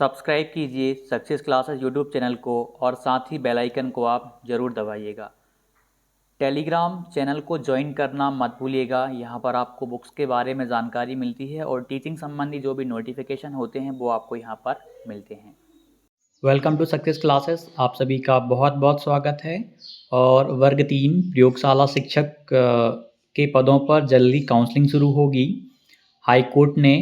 Subscribe कीजिए success classes YouTube channel को और साथ ही बेल आइकन को आप ज़रूर दबाइएगा। टेलीग्राम चैनल को ज्वाइन करना मत भूलिएगा। यहाँ पर आपको बुक्स के बारे में जानकारी मिलती है और टीचिंग संबंधी जो भी नोटिफिकेशन होते हैं वो आपको यहाँ पर मिलते हैं। वेलकम टू सक्सेस क्लासेस, आप सभी का बहुत बहुत स्वागत है। और वर्ग 3 प्रयोगशाला शिक्षक के पदों पर जल्दी काउंसलिंग शुरू होगी। हाई कोर्ट ने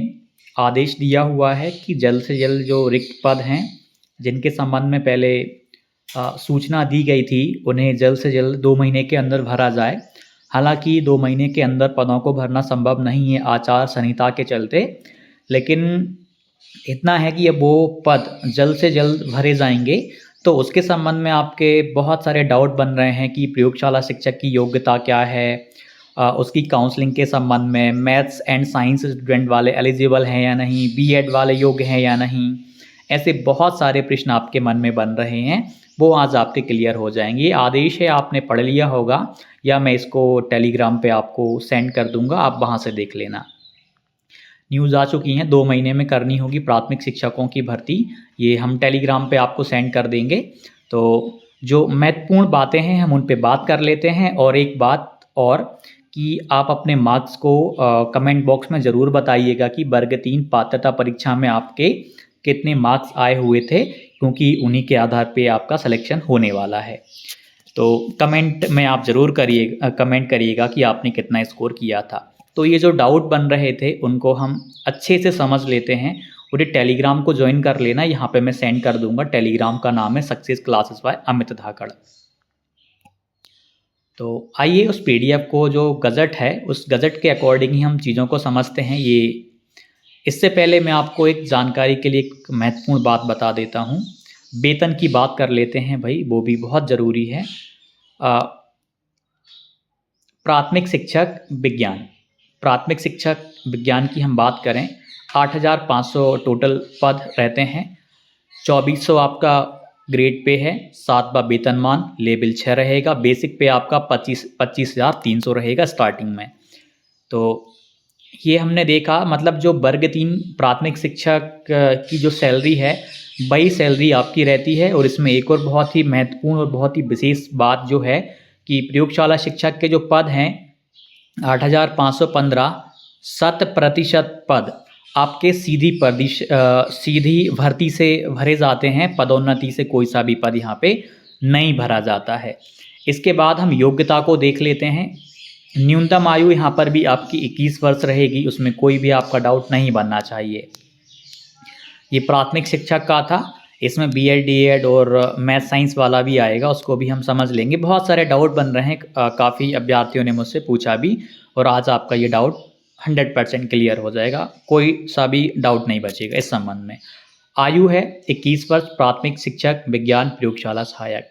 आदेश दिया हुआ है कि जल्द से जल्द जो रिक्त पद हैं जिनके संबंध में पहले सूचना दी गई थी उन्हें जल्द से जल्द 2 महीने के अंदर भरा जाए। हालांकि 2 महीने के अंदर पदों को भरना संभव नहीं है आचार संहिता के चलते, लेकिन इतना है कि अब वो पद जल्द से जल्द भरे जाएंगे। तो उसके संबंध में आपके बहुत सारे डाउट बन रहे हैं कि प्रयोगशाला शिक्षक की योग्यता क्या है, उसकी काउंसलिंग के संबंध में मैथ्स एंड साइंस स्टूडेंट वाले एलिजिबल हैं या नहीं, बीएड वाले योग्य हैं या नहीं, ऐसे बहुत सारे प्रश्न आपके मन में बन रहे हैं, वो आज आपके क्लियर हो जाएंगे। ये आदेश है, आपने पढ़ लिया होगा या मैं इसको टेलीग्राम पे आपको सेंड कर दूंगा, आप वहाँ से देख लेना। न्यूज़ आ चुकी हैं, 2 महीने में करनी होगी प्राथमिक शिक्षकों की भर्ती, ये हम टेलीग्राम पे आपको सेंड कर देंगे। तो जो महत्वपूर्ण बातें हैं हम उन पे बात कर लेते हैं। और एक बात और कि आप अपने मार्क्स को कमेंट बॉक्स में ज़रूर बताइएगा कि वर्ग 3 पात्रता परीक्षा में आपके कितने मार्क्स आए हुए थे, क्योंकि उन्हीं के आधार पे आपका सिलेक्शन होने वाला है। तो कमेंट में आप ज़रूर कमेंट करिएगा कि आपने कितना स्कोर किया था। तो ये जो डाउट बन रहे थे उनको हम अच्छे से समझ लेते हैं। और ये टेलीग्राम को ज्वाइन कर लेना, यहाँ पे मैं सेंड कर दूंगा। टेलीग्राम का नाम है सक्सेस क्लासेस बाय अमित धाकड़। तो आइए उस पीडीएफ को, जो गज़ट है, उस गज़ट के अकॉर्डिंग ही हम चीज़ों को समझते हैं। इससे पहले मैं आपको एक जानकारी के लिए एक महत्वपूर्ण बात बता देता हूँ। वेतन की बात कर लेते हैं भाई, वो भी बहुत ज़रूरी है। प्राथमिक शिक्षक विज्ञान की हम बात करें, 8,500 टोटल पद रहते हैं। 2400 आपका ग्रेड पे है, 7वां वेतनमान लेवल 6 रहेगा। बेसिक पे आपका 25,300 रहेगा स्टार्टिंग में। तो ये हमने देखा, मतलब जो वर्ग 3 प्राथमिक शिक्षक की जो सैलरी है वही सैलरी आपकी रहती है। और इसमें एक और बहुत ही महत्वपूर्ण और बहुत ही विशेष बात जो है कि प्रयोगशाला शिक्षक के जो पद हैं 8,515, 100% पद आपके सीधी भर्ती से भरे जाते हैं। पदोन्नति से कोई सा भी पद यहाँ पे नहीं भरा जाता है। इसके बाद हम योग्यता को देख लेते हैं। न्यूनतम आयु यहाँ पर भी आपकी 21 वर्ष रहेगी, उसमें कोई भी आपका डाउट नहीं बनना चाहिए। ये प्राथमिक शिक्षक का था, इसमें बीएड डीएड और मैथ साइंस वाला भी आएगा, उसको भी हम समझ लेंगे। बहुत सारे डाउट बन रहे हैं, काफ़ी अभ्यर्थियों ने मुझसे पूछा भी, और आज आपका ये डाउट 100% क्लियर हो जाएगा, कोई सा भी डाउट नहीं बचेगा इस संबंध में। आयु है 21 वर्ष, प्राथमिक शिक्षक विज्ञान प्रयोगशाला सहायक।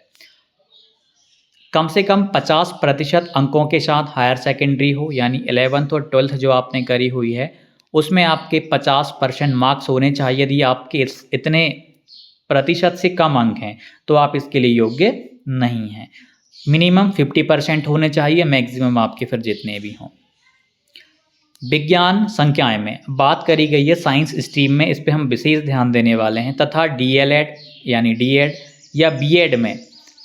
कम से कम 50% अंकों के साथ हायर सेकेंडरी हो, यानी 11th और 12th जो आपने करी हुई है उसमें आपके 50% मार्क्स होने चाहिए। यदि आपके इतने प्रतिशत से कम अंक हैं तो आप इसके लिए योग्य नहीं हैं। मिनिमम 50% होने चाहिए, मैक्सिमम आपके फिर जितने भी हों। विज्ञान संख्याएं में बात करी गई है, साइंस स्ट्रीम में इस पे हम विशेष ध्यान देने वाले हैं। तथा डीएलएड यानी डीएड या बीएड में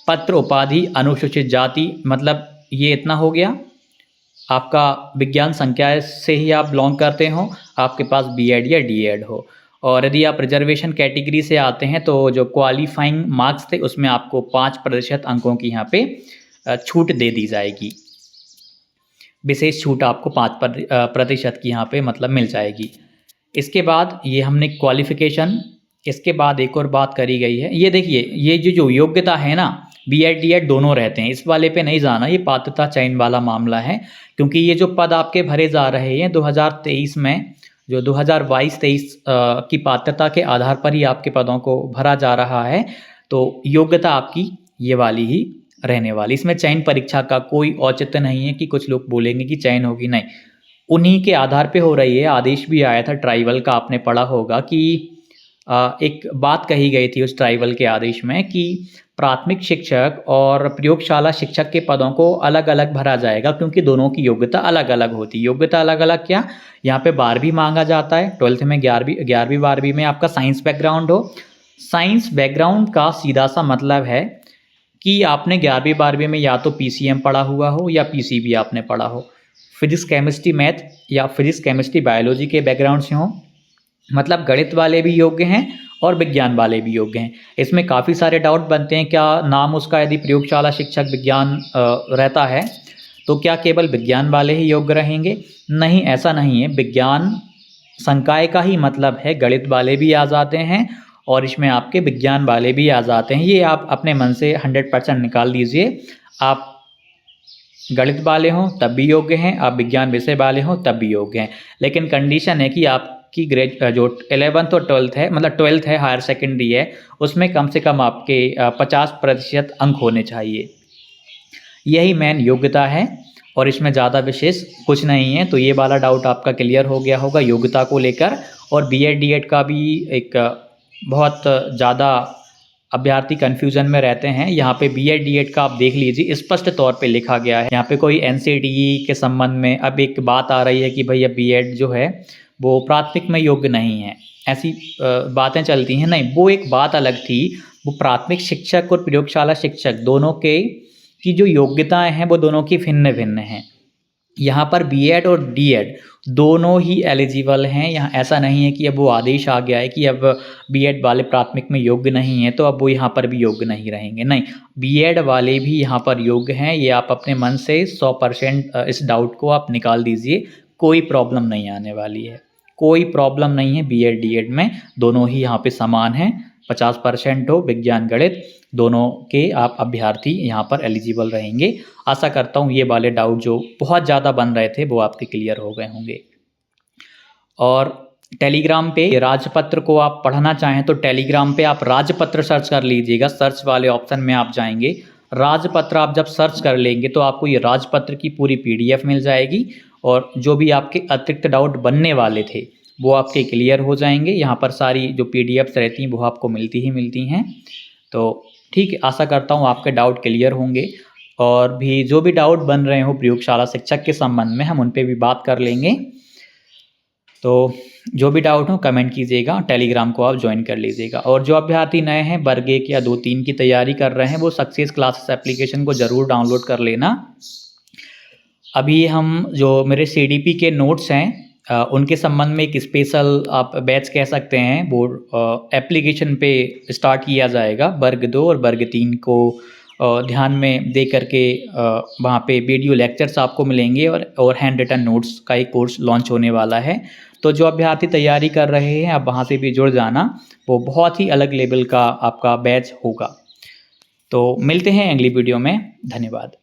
पत्र उपाधि अनुसूचित जाति, मतलब ये इतना हो गया, आपका विज्ञान संख्या से ही आप बिलोंग करते हो, आपके पास बीएड या डीएड हो। और यदि आप रिजर्वेशन कैटेगरी से आते हैं तो जो क्वालिफाइंग मार्क्स थे उसमें आपको 5% अंकों की यहाँ पे छूट दे दी जाएगी। विशेष छूट आपको 5% की यहाँ पे मतलब मिल जाएगी। इसके बाद ये हमने क्वालिफिकेशन, इसके बाद एक और बात करी गई है, ये देखिए, ये जो योग्यता है ना, बीएड डीएड दोनों रहते हैं, इस वाले पे नहीं जाना, ये पात्रता चयन वाला मामला है। क्योंकि ये जो पद आपके भरे जा रहे हैं 2023 में, जो 2022-23 की पात्रता के आधार पर ही आपके पदों को भरा जा रहा है, तो योग्यता आपकी ये वाली ही रहने वाली। इसमें चयन परीक्षा का कोई औचित्य नहीं है कि कुछ लोग बोलेंगे कि चयन होगी, नहीं, उन्हीं के आधार पे हो रही है। आदेश भी आया था ट्राइबल का, आपने पढ़ा होगा कि एक बात कही गई थी उस ट्राइबल के आदेश में कि प्राथमिक शिक्षक और प्रयोगशाला शिक्षक के पदों को अलग अलग भरा जाएगा, क्योंकि दोनों की योग्यता अलग अलग होती है। योग्यता अलग अलग क्या, यहाँ पे 12वीं मांगा जाता है, 12th में 11वीं 12वीं में आपका साइंस बैकग्राउंड हो। साइंस बैकग्राउंड का सीधा सा मतलब है कि आपने 11वीं 12वीं में या तो PCM पढ़ा हुआ हो या PCB आपने पढ़ा हो, फिजिक्स केमिस्ट्री मैथ या फिजिक्स केमिस्ट्री बायोलॉजी के बैकग्राउंड से हो। मतलब गणित वाले भी योग्य हैं और विज्ञान वाले भी योग्य हैं। इसमें काफ़ी सारे डाउट बनते हैं, क्या नाम उसका यदि प्रयोगशाला शिक्षक विज्ञान रहता है तो क्या केवल विज्ञान वाले ही योग्य रहेंगे? नहीं, ऐसा नहीं है। विज्ञान संकाय का ही मतलब है, गणित वाले भी आ जाते हैं और इसमें आपके विज्ञान वाले भी आ जाते हैं। ये आप अपने मन से 100% निकाल दीजिए। आप गणित वाले हों तब भी योग्य हैं, आप विज्ञान विषय वाले हों तब भी योग्य हैं। लेकिन कंडीशन है कि आपकी जो 11th और 12th है, मतलब 12th है, हायर सेकेंडरी है, उसमें कम से कम आपके 50% अंक होने चाहिए। यही मेन योग्यता है और इसमें ज़्यादा विशेष कुछ नहीं है। तो ये वाला डाउट आपका क्लियर हो गया होगा योग्यता को लेकर। और BEd DED का भी एक बहुत ज़्यादा अभ्यर्थी कन्फ्यूज़न में रहते हैं। यहाँ पे BEd DED का आप देख लीजिए, स्पष्ट तौर पे लिखा गया है। यहाँ पे कोई NCTE के संबंध में अब एक बात आ रही है कि भैया BEd जो है वो प्राथमिक में योग्य नहीं है, ऐसी बातें चलती हैं। नहीं, वो एक बात अलग थी। वो प्राथमिक शिक्षक और प्रयोगशाला शिक्षक दोनों के की जो योग्यताएं हैं वो दोनों की भिन्न भिन्न हैं। यहाँ पर BEd और DED दोनों ही एलिजिबल हैं। यहाँ ऐसा नहीं है कि अब वो आदेश आ गया है कि अब BEd वाले प्राथमिक में योग्य नहीं है तो अब वो यहाँ पर भी योग्य नहीं रहेंगे। नहीं, BEd वाले भी यहाँ पर योग्य हैं। ये आप अपने मन से 100% इस डाउट को आप निकाल दीजिए। कोई प्रॉब्लम नहीं आने वाली है, कोई प्रॉब्लम नहीं है। BEd DED में दोनों ही यहाँ पे समान हैं। 50% हो, विज्ञान गणित दोनों के आप अभ्यर्थी यहाँ पर एलिजिबल रहेंगे। आशा करता हूँ ये वाले डाउट जो बहुत ज़्यादा बन रहे थे वो आपके क्लियर हो गए होंगे। और टेलीग्राम पे राजपत्र को आप पढ़ना चाहें तो टेलीग्राम पे आप राजपत्र सर्च कर लीजिएगा। सर्च वाले ऑप्शन में आप जाएंगे, राजपत्र आप जब सर्च कर लेंगे तो आपको ये राजपत्र की पूरी PDF मिल जाएगी और जो भी आपके अतिरिक्त डाउट बनने वाले थे वो आपके क्लियर हो जाएंगे। यहाँ पर सारी जो PDFs रहती हैं वो आपको मिलती ही मिलती हैं। तो ठीक है, आशा करता हूँ आपके डाउट क्लियर होंगे। और भी जो भी डाउट बन रहे हो प्रयोगशाला शिक्षक के संबंध में हम उन पे भी बात कर लेंगे। तो जो भी डाउट हो कमेंट कीजिएगा, टेलीग्राम को आप ज्वाइन कर लीजिएगा। और जो अभ्यर्थी नए हैं, वर्ग 1 या 2, 3 की तैयारी कर रहे हैं, वो सक्सेस क्लासेस एप्लीकेशन को ज़रूर डाउनलोड कर लेना। अभी हम जो मेरे CDP के नोट्स हैं उनके संबंध में एक स्पेशल आप बैच कह सकते हैं, वो एप्लीकेशन पे स्टार्ट किया जाएगा। वर्ग 2 और वर्ग 3 को ध्यान में दे करके वहाँ पे वीडियो लेक्चर्स आपको मिलेंगे और हैंड रिटन नोट्स का एक कोर्स लॉन्च होने वाला है। तो जो अभ्यर्थी तैयारी कर रहे हैं आप वहाँ से भी जुड़ जाना, वो बहुत ही अलग लेवल का आपका बैच होगा। तो मिलते हैं अगली वीडियो में। धन्यवाद।